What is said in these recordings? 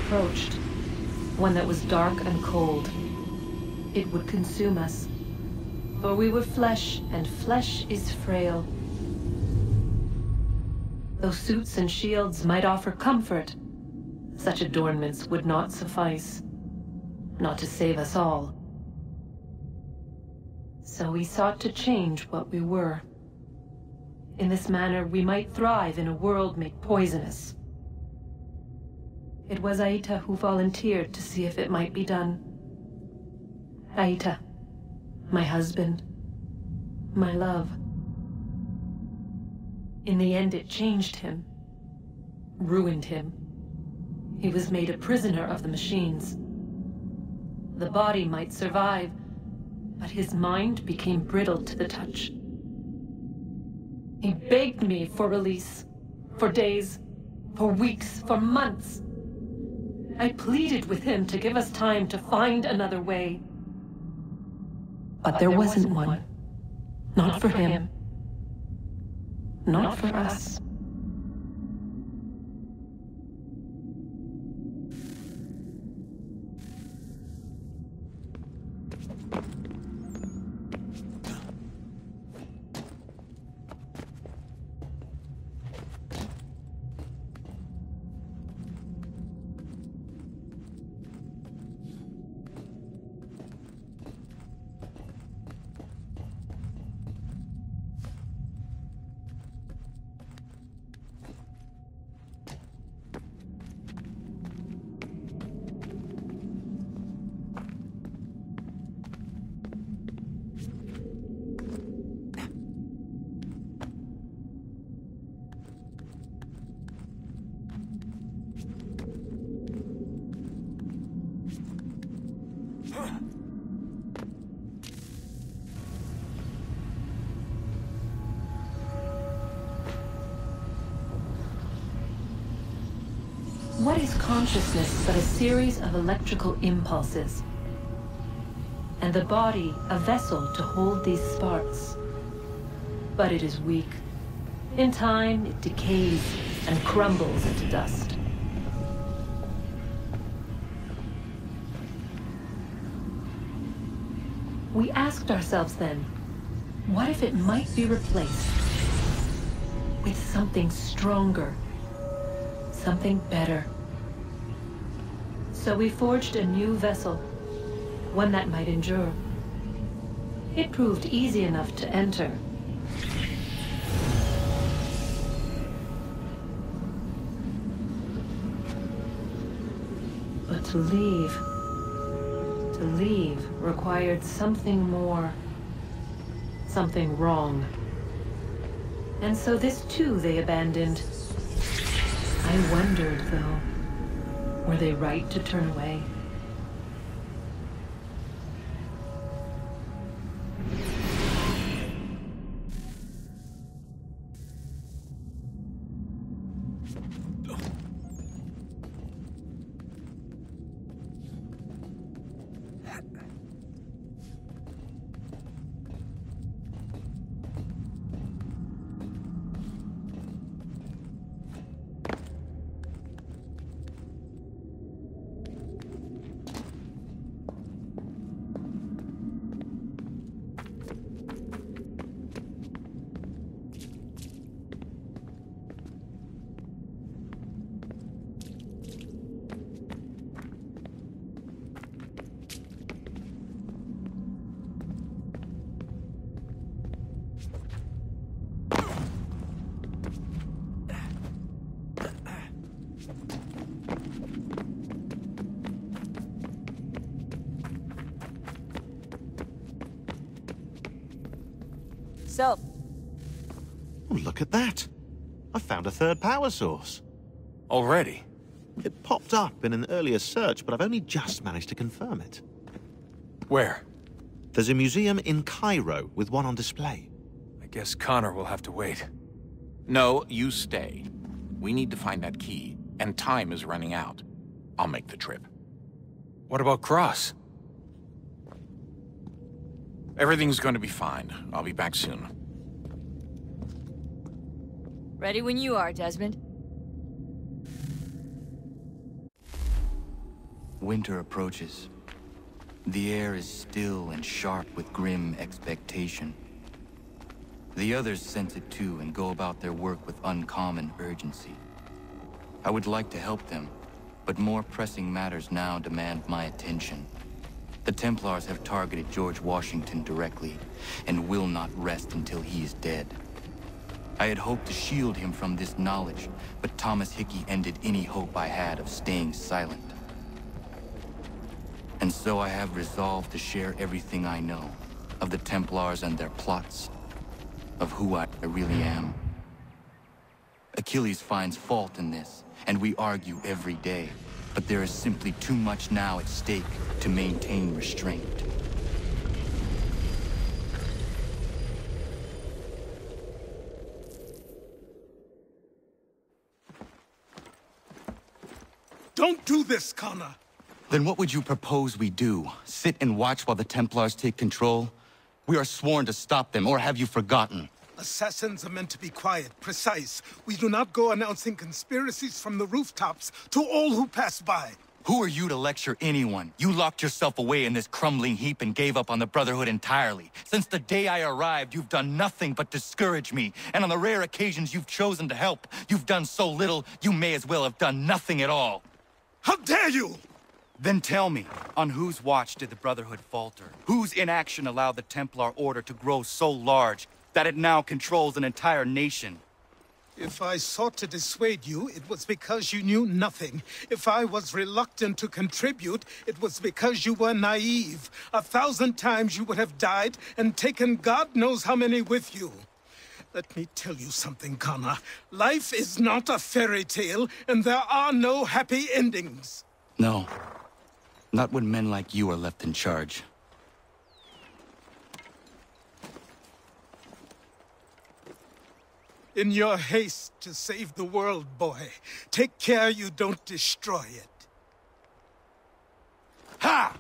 approached. One that was dark and cold. It would consume us. For we were flesh, and flesh is frail. Though suits and shields might offer comfort, such adornments would not suffice. Not to save us all. So we sought to change what we were. In this manner, we might thrive in a world made poisonous. It was Aita who volunteered to see if it might be done. Aita, my husband, my love. In the end, it changed him, ruined him. He was made a prisoner of the machines. The body might survive, but his mind became brittle to the touch. He begged me for release, for days, for weeks, for months. I pleaded with him to give us time to find another way. But there wasn't one. Not for him. Not for us. What is consciousness but a series of electrical impulses? And the body a vessel to hold these sparks. But it is weak. In time, it decays and crumbles into dust. We asked ourselves then, what if it might be replaced with something stronger, something better? So we forged a new vessel, one that might endure. It proved easy enough to enter. But to leave required something more, something wrong. And so this too they abandoned. I wondered, though, were they right to turn away? So, Oh, look at that. I found a third power source. Already? It popped up in an earlier search, but I've only just managed to confirm it. Where? There's a museum in Cairo with one on display. I guess Connor will have to wait. No, you stay. We need to find that key, and time is running out. I'll make the trip. What about Cross? Everything's going to be fine. I'll be back soon. ready when you are, Desmond. Winter approaches. The air is still and sharp with grim expectation. The others sense it too and go about their work with uncommon urgency. I would like to help them, but more pressing matters now demand my attention. The Templars have targeted George Washington directly, and will not rest until he is dead. I had hoped to shield him from this knowledge, but Thomas Hickey ended any hope I had of staying silent. And so I have resolved to share everything I know, of the Templars and their plots, of who I really am. Achilles finds fault in this, and we argue every day, but there is simply too much now at stake to maintain restraint. Don't do this, Connor! Then what would you propose we do? Sit and watch while the Templars take control? We are sworn to stop them, or have you forgotten? Assassins are meant to be quiet, precise. We do not go announcing conspiracies from the rooftops to all who pass by. Who are you to lecture anyone? You locked yourself away in this crumbling heap and gave up on the Brotherhood entirely. Since the day I arrived, you've done nothing but discourage me. And on the rare occasions you've chosen to help, you've done so little, you may as well have done nothing at all. How dare you! Then tell me, on whose watch did the Brotherhood falter? Whose inaction allowed the Templar Order to grow so large that it now controls an entire nation? If I sought to dissuade you, it was because you knew nothing. If I was reluctant to contribute, it was because you were naive. 1,000 times you would have died and taken God knows how many with you. Let me tell you something, Connor. Life is not a fairy tale, and there are no happy endings. No. Not when men like you are left in charge. In your haste to save the world, boy, take care you don't destroy it. Ha!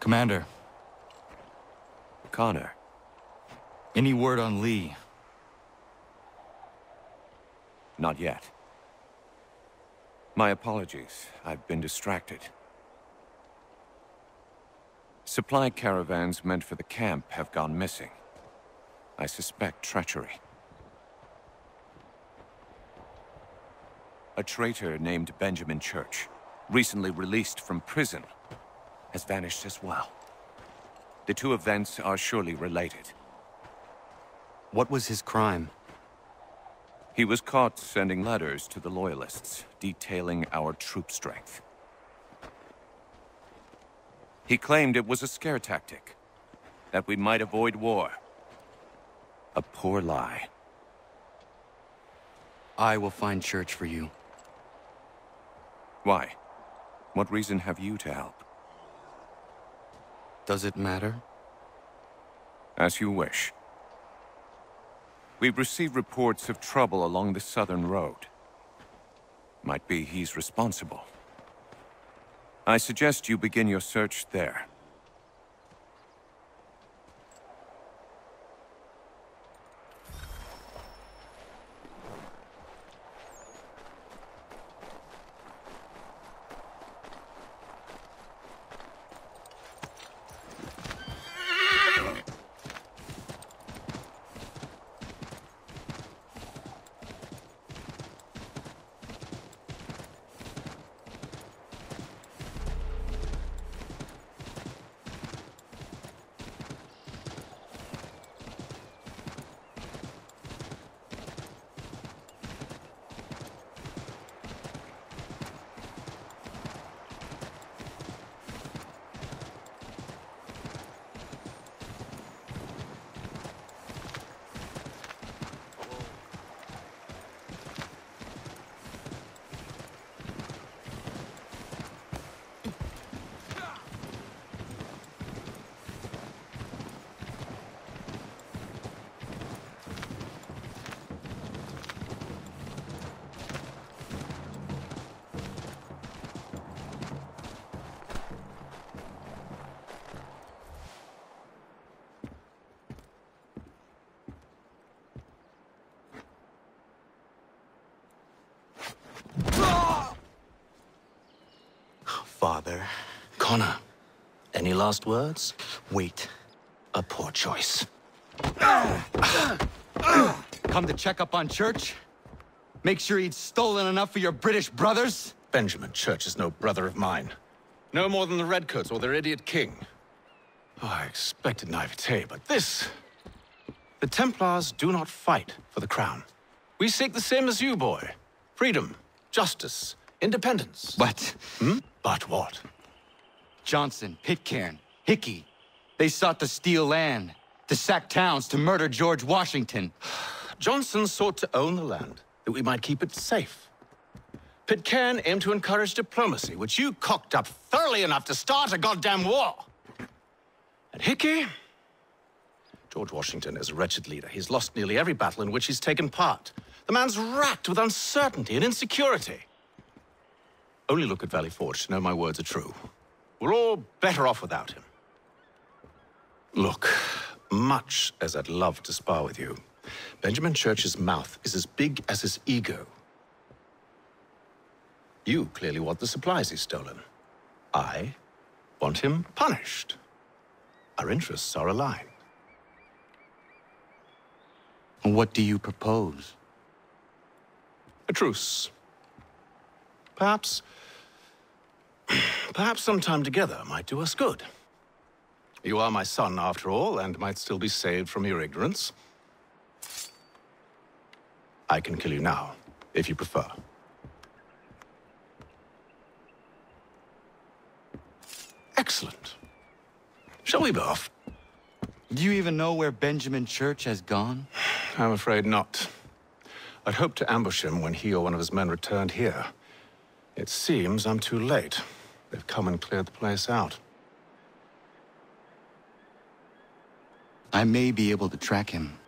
Commander, Connor. any word on Lee? Not yet. My apologies. I've been distracted. Supply caravans meant for the camp have gone missing. I suspect treachery. A traitor named Benjamin Church, recently released from prison, has vanished as well. The two events are surely related. What was his crime? He was caught sending letters to the Loyalists, detailing our troop strength. He claimed it was a scare tactic, that we might avoid war. A poor lie. I will find Church for you. Why? What reason have you to help? Does it matter? As you wish. We've received reports of trouble along the southern road. Might be he's responsible. I suggest you begin your search there. Father. Connor, any last words? Wait. A poor choice. Come to check up on Church? Make sure he'd stolen enough for your British brothers? Benjamin Church is no brother of mine. No more than the Redcoats or their idiot king. Oh, I expected naivete, but this... The Templars do not fight for the crown. We seek the same as you, boy. Freedom, justice, independence. But But what? Johnson, Pitcairn, Hickey, they sought to steal land, to sack towns, to murder George Washington. Johnson sought to own the land, that we might keep it safe. Pitcairn aimed to encourage diplomacy, which you cocked up thoroughly enough to start a goddamn war. And Hickey? George Washington is a wretched leader. He's lost nearly every battle in which he's taken part. The man's racked with uncertainty and insecurity. Only look at Valley Forge to know my words are true. We're all better off without him. Look, much as I'd love to spar with you, Benjamin Church's mouth is as big as his ego. You clearly want the supplies he's stolen. I want him punished. Our interests are aligned. What do you propose? A truce. Perhaps some time together might do us good. You are my son, after all, and might still be saved from your ignorance. I can kill you now, if you prefer. Excellent. Shall we be off? Do you even know where Benjamin Church has gone? I'm afraid not. I'd hoped to ambush him when he or one of his men returned here. It seems I'm too late. They've come and cleared the place out. I may be able to track him.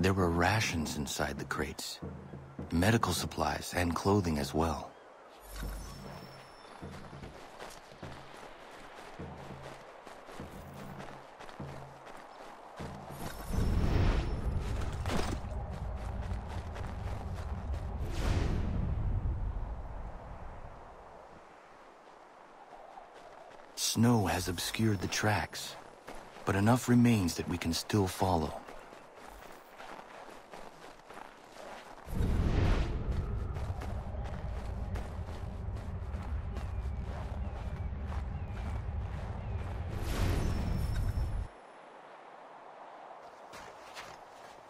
There were rations inside the crates. Medical supplies and clothing as well. Snow has obscured the tracks, but enough remains that we can still follow.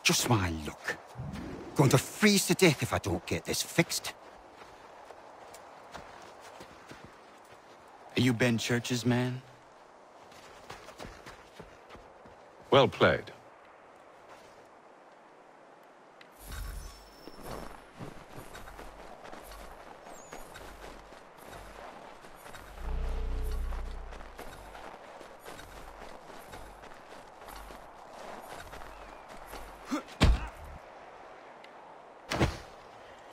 Just my luck. Going to freeze to death if I don't get this fixed. Are you Ben Church's man? Well played.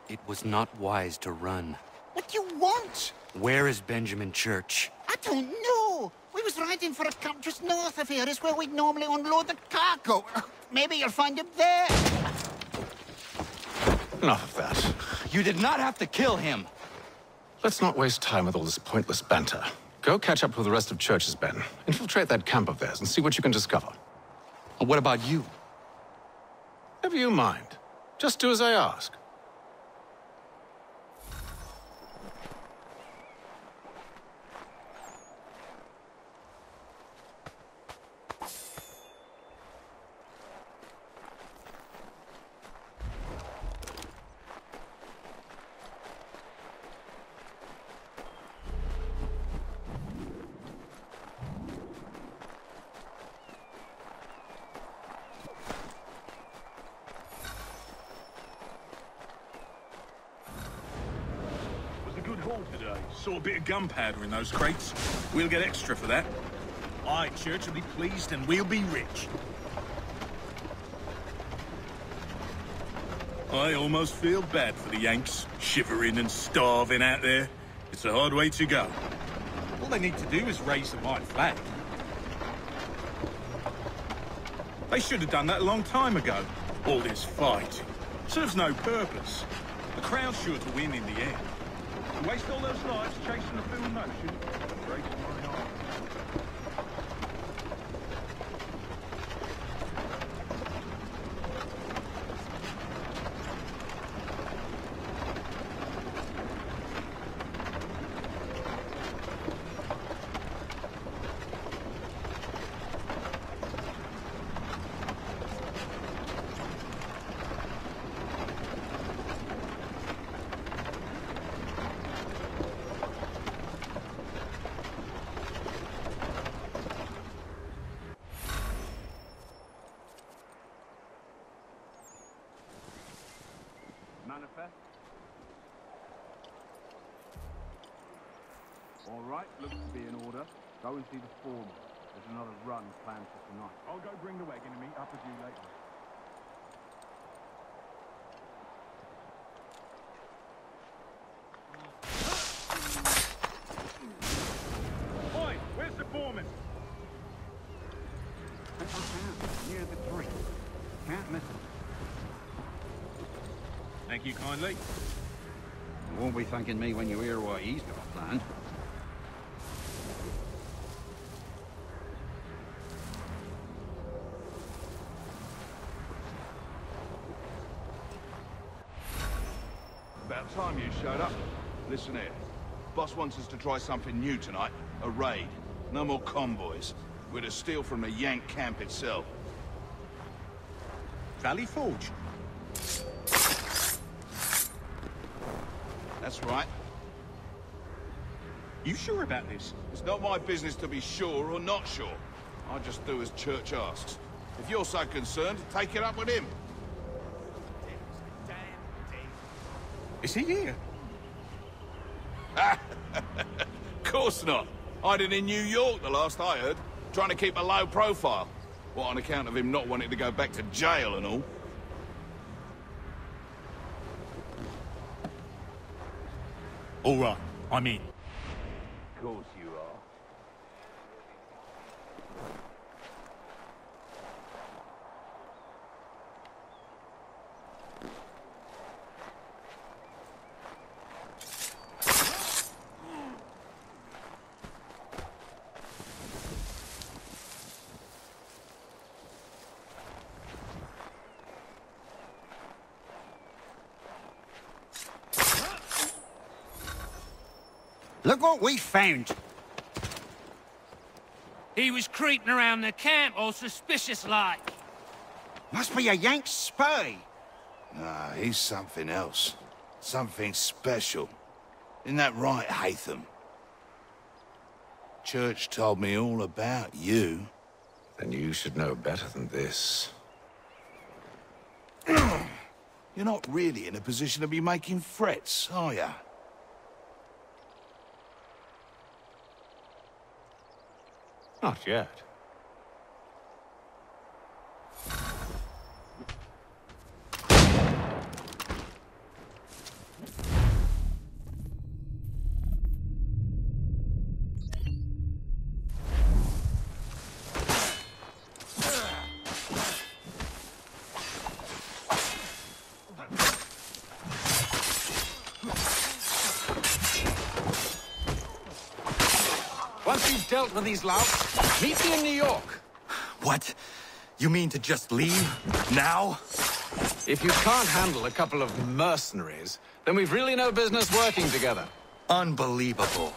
It was not wise to run. What do you want? Where is Benjamin Church? I don't know. We was riding for a camp just north of here. It's where we'd normally unload the cargo. Maybe you'll find him there. Enough of that. You did not have to kill him! Let's not waste time with all this pointless banter. Go catch up with the rest of Church's men. Infiltrate that camp of theirs and see what you can discover. What about you? Never you mind. Just do as I ask. Today. Saw a bit of gunpowder in those crates. We'll get extra for that. Aye, Church will be pleased and we'll be rich. I almost feel bad for the Yanks, shivering and starving out there. It's a hard way to go. All they need to do is raise the white flag. They should have done that a long time ago. All this fight serves no purpose. The crowd's sure to win in the end. Waste all those lives chasing the film motion. Breaks my heart. Manifest. All right, looks to be in order. Go and see the foreman. There's another run planned for tonight. I'll go bring the wagon and meet up with you later. Oi, where's the foreman? Near the tree. Can't miss him. Thank you kindly. You won't be thanking me when you hear what he's got planned. About time you showed up. Listen here. Boss wants us to try something new tonight. A raid. No more convoys. We're to steal from the Yank camp itself. Valley Forge. That's right. You sure about this? It's not my business to be sure or not sure. I just do as Church asks. If you're so concerned, take it up with him. Is he here? Of course not. Hiding in New York, the last I heard. Trying to keep a low profile. What, on account of him not wanting to go back to jail and all? All right, I'm in. Of course you are. Look what we found. He was creeping around the camp all suspicious-like. Must be a Yank spy. Nah, he's something else. Something special. Isn't that right, Hatham? Church told me all about you. Then you should know better than this. You're not really in a position to be making threats, are ya? Not yet. Once you've dealt with these louts, meet me in New York. What? You mean to just leave? Now? If you can't handle a couple of mercenaries, then we've really no business working together. Unbelievable.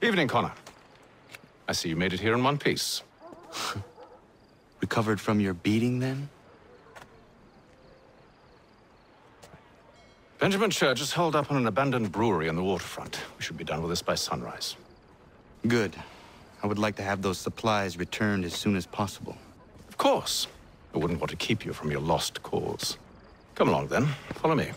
Evening, Connor. I see you made it here in one piece. Recovered from your beating, then? Benjamin Church is holed up on an abandoned brewery on the waterfront. We should be done with this by sunrise. Good. I would like to have those supplies returned as soon as possible. Of course. I wouldn't want to keep you from your lost cause. Come along, then. Follow me.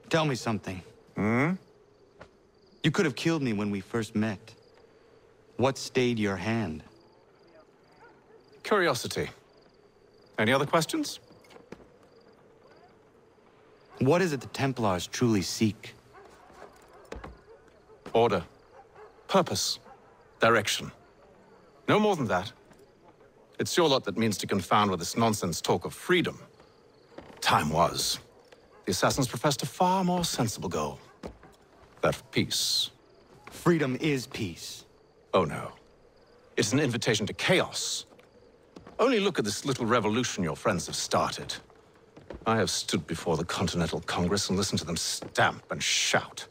Tell me something. Hmm? You could have killed me when we first met. What stayed your hand? Curiosity. Any other questions? What is it the Templars truly seek? Order. Purpose. Direction. No more than that. It's your lot that means to confound with this nonsense talk of freedom. Time was. The assassins professed a far more sensible goal. That of peace. Freedom is peace. Oh no. It's an invitation to chaos. Only look at this little revolution your friends have started. I have stood before the Continental Congress and listened to them stamp and shout.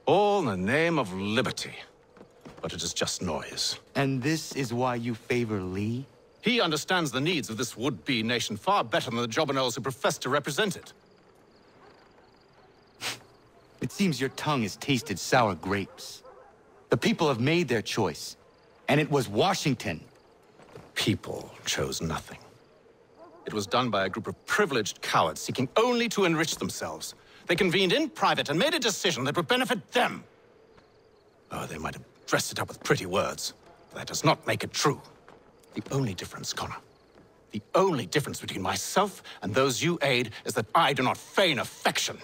All in the name of liberty. But it is just noise. And this is why you favor Lee? He understands the needs of this would-be nation far better than the jobberknolls who profess to represent it. It seems your tongue has tasted sour grapes. The people have made their choice, and it was Washington. The people chose nothing. It was done by a group of privileged cowards seeking only to enrich themselves. They convened in private and made a decision that would benefit them. Oh, they might have dressed it up with pretty words, but that does not make it true. The only difference, Connor, the only difference between myself and those you aid is that I do not feign affection.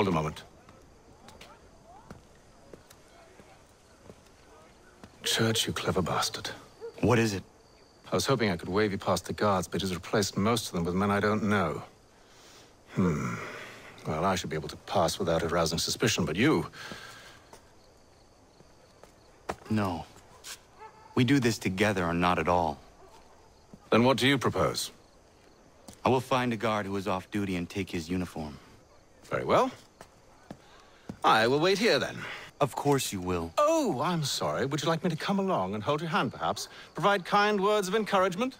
Hold a moment. Church, you clever bastard. What is it? I was hoping I could wave you past the guards, but he's replaced most of them with men I don't know. Well, I should be able to pass without arousing suspicion, but you... No. We do this together or not at all. Then what do you propose? I will find a guard who is off duty and take his uniform. Very well. I will wait here, then. Of course you will. Oh, I'm sorry. Would you like me to come along and hold your hand, perhaps? Provide kind words of encouragement?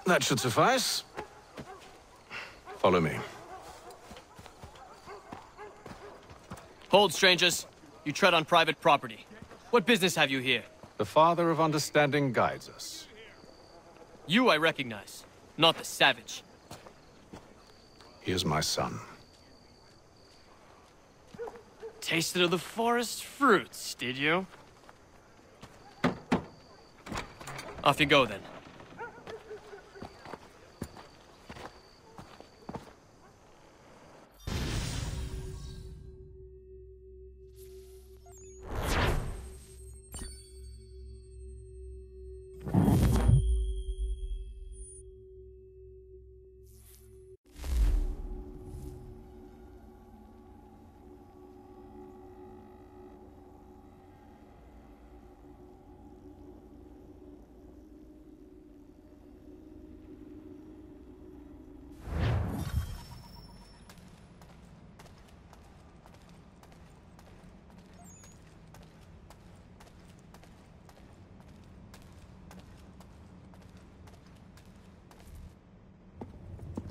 That should suffice. Follow me. Hold, strangers. You tread on private property. What business have you here? The Father of Understanding guides us. You I recognize, not the savage. He is my son. Tasted of the forest fruits, did you? Off you go, then.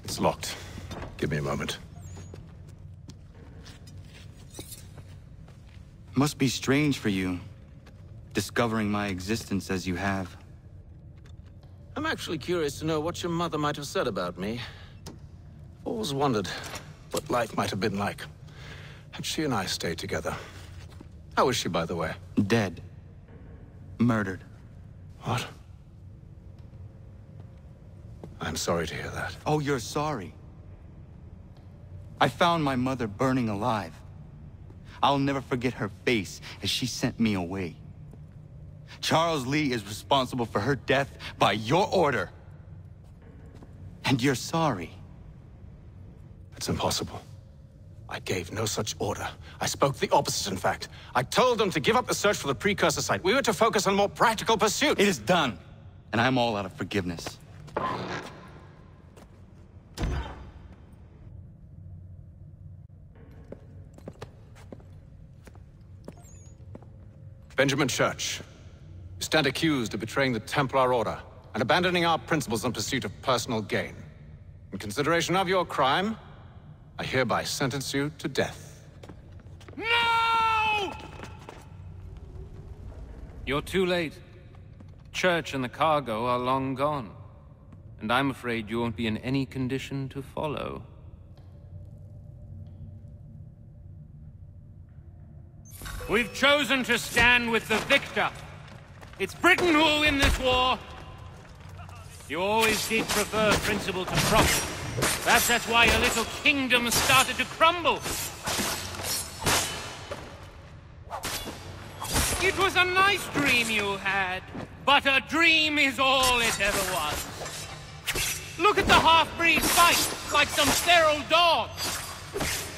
It's locked. Give me a moment. Must be strange for you, discovering my existence as you have. I'm actually curious to know what your mother might have said about me. Always wondered what life might have been like had she and I stayed together. How is she, by the way? Dead. Murdered. What? I'm sorry to hear that. Oh, you're sorry? I found my mother burning alive. I'll never forget her face as she sent me away. Charles Lee is responsible for her death by your order. And you're sorry. It's impossible. I gave no such order. I spoke the opposite, in fact. I told them to give up the search for the precursor site. We were to focus on more practical pursuits. It is done, and I'm all out of forgiveness. Benjamin Church, you stand accused of betraying the Templar Order and abandoning our principles in pursuit of personal gain. In consideration of your crime, I hereby sentence you to death. No! You're too late. Church and the cargo are long gone. And I'm afraid you won't be in any condition to follow. We've chosen to stand with the victor. It's Britain who will win this war. You always did prefer principle to profit. Perhaps that's why your little kingdom started to crumble. It was a nice dream you had, but a dream is all it ever was. Look at the half-breed fight, like some feral dog.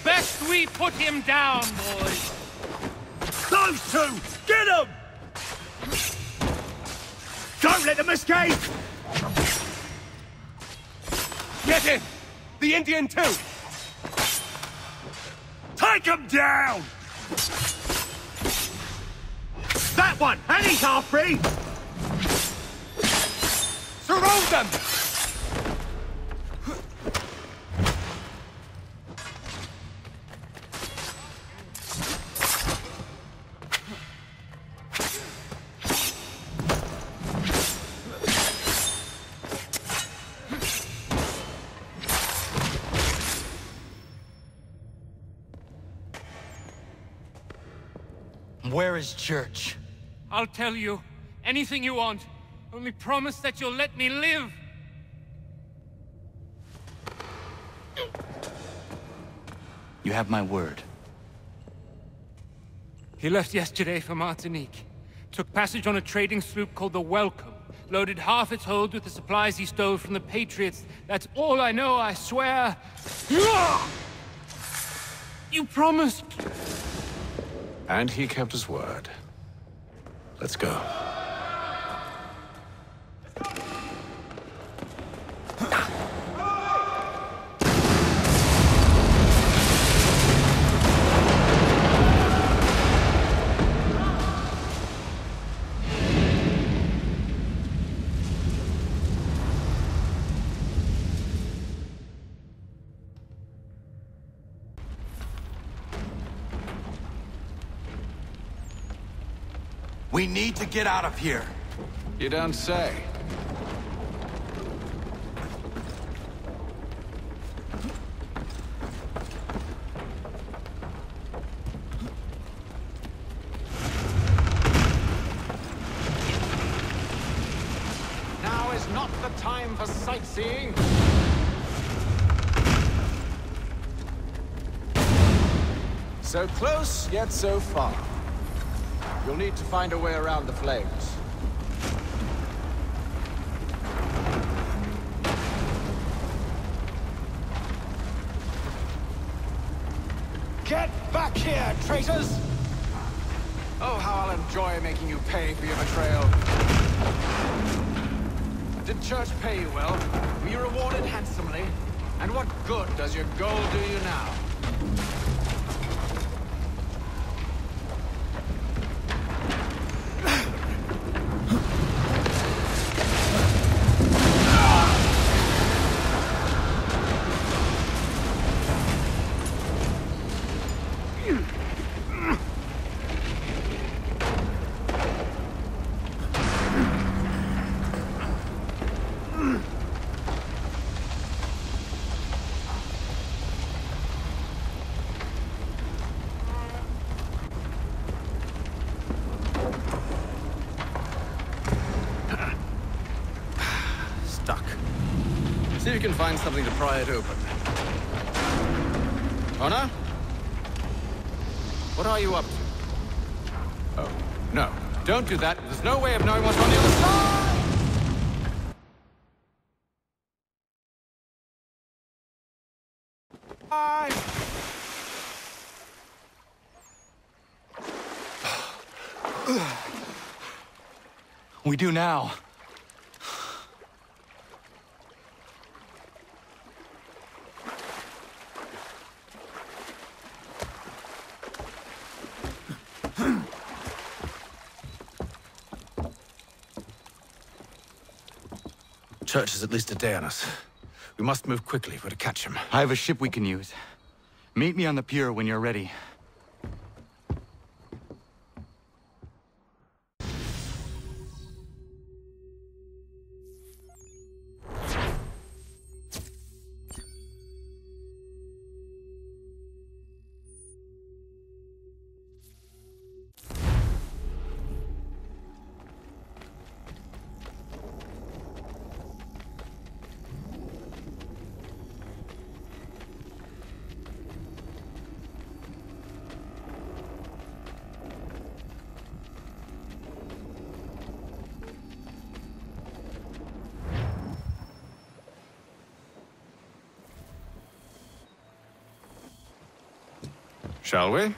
Best we put him down, boys. Those two! Get them! Don't let them escape! Get him! The Indian too! Take him down! That one! And he's half-breed! Surround them! Where is Church? I'll tell you. Anything you want. Only promise that you'll let me live. You have my word. He left yesterday for Martinique. Took passage on a trading sloop called the Welcome. Loaded half its hold with the supplies he stole from the Patriots. That's all I know, I swear. You promised. And he kept his word. Let's go. We need to get out of here. You don't say. Now is not the time for sightseeing. So close, yet so far. You'll need to find a way around the flames. Get back here, traitors! Oh, how I'll enjoy making you pay for your betrayal. Did Church pay you well? Were you rewarded handsomely? And what good does your gold do you now? See if you can find something to pry it open. Honor? What are you up to? Oh, no. Don't do that. There's no way of knowing what's on the other side! Bye! We do now. Church is at least a day on us. We must move quickly if we're to catch him. I have a ship we can use. Meet me on the pier when you're ready. Shall we?